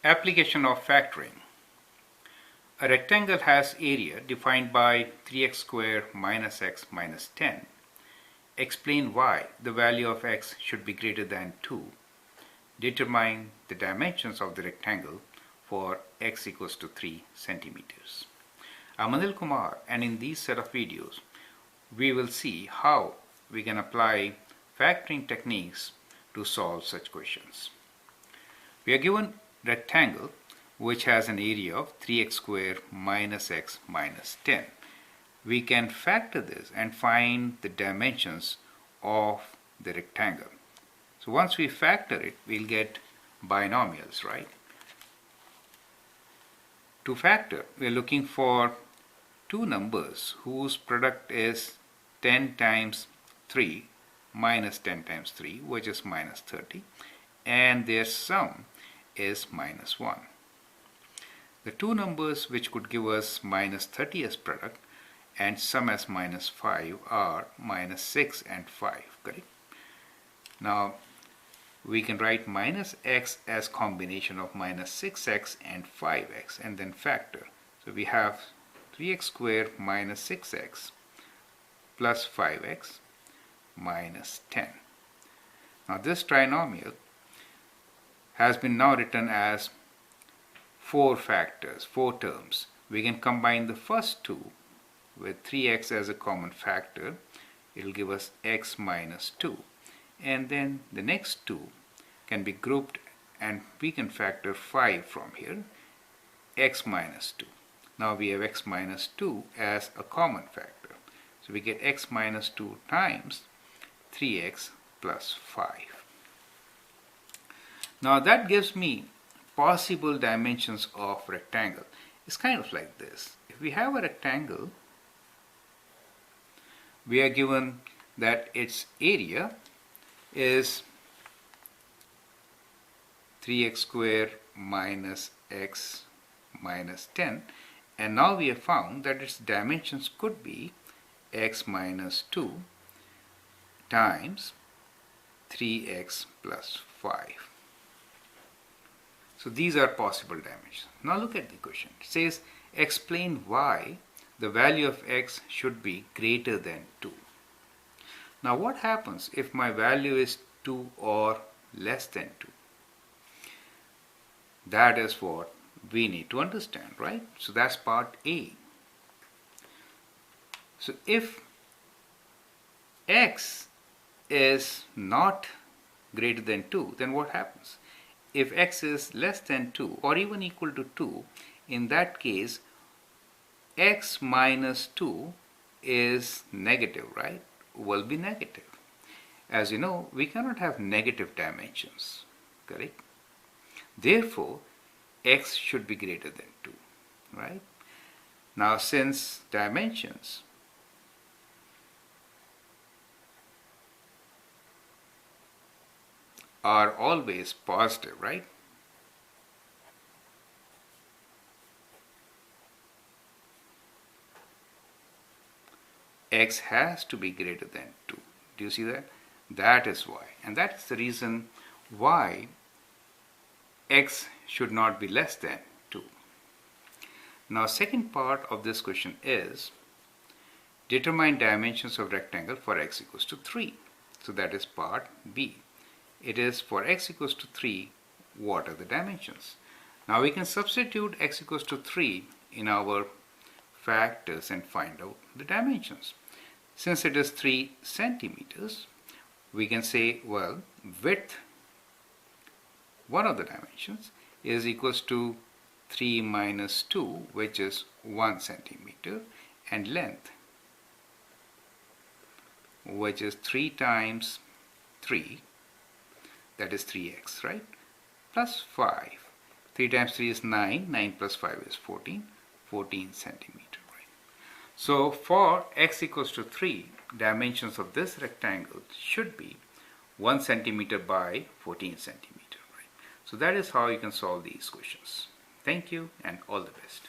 Application of factoring. A rectangle has area defined by 3x squared minus x minus 10. Explain why the value of x should be greater than 2. Determine the dimensions of the rectangle for x equals to 3 centimeters. I'm Anil Kumar, and in this set of videos we will see how we can apply factoring techniques to solve such questions. We are given rectangle which has an area of 3x squared minus x minus 10. We can factor this and find the dimensions of the rectangle. So once we factor it, we'll get binomials, right? To factor, we're looking for two numbers whose product is 10 times 3 minus 10 times 3, which is minus 30, and their sum is minus 1. The two numbers which could give us minus 30 as product and sum as minus 5 are minus 6 and 5, correct? Now we can write minus x as combination of minus 6x and 5x and then factor. So we have 3x squared minus 6x plus 5x minus 10. Now this trinomial has been now written as 4 factors, 4 terms. We can combine the first two with 3x as a common factor. It will give us x minus 2. And then the next two can be grouped and we can factor 5 from here, x minus 2. Now we have x minus 2 as a common factor. So we get x minus 2 times 3x plus 5. Now that gives me possible dimensions of rectangle. It's kind of like this. If we have a rectangle, we are given that its area is 3x squared minus x minus 10, and now we have found that its dimensions could be x minus 2 times 3x plus 5. So these are possible dimensions. Now look at the question. It says explain why the value of x should be greater than 2. Now what happens if my value is 2 or less than 2? That is what we need to understand, right? So that's part A. So if x is not greater than 2, then what happens? If x is less than 2 or even equal to 2, in that case x minus 2 is negative, right? Will be negative. As you know, we cannot have negative dimensions, correct? Therefore, x should be greater than 2, right? Now since dimensions are always positive, right? X has to be greater than 2. Do you see that? That is why. And that's the reason why x should not be less than 2. Now second part of this question is determine dimensions of rectangle for x equals to 3. So that is part B. It is for x equals to 3, what are the dimensions? Now we can substitute x equals to 3 in our factors and find out the dimensions. Since it is 3 centimeters, we can say, well, width, one of the dimensions, is equals to 3 minus 2, which is 1 centimeter, and length, which is 3 times 3, that is 3x, right? Plus 5. 3 times 3 is 9, 9 plus 5 is 14, 14 centimeter, right? So for x equals to 3, dimensions of this rectangle should be 1 centimeter by 14 centimeter, right? So that is how you can solve these questions. Thank you and all the best.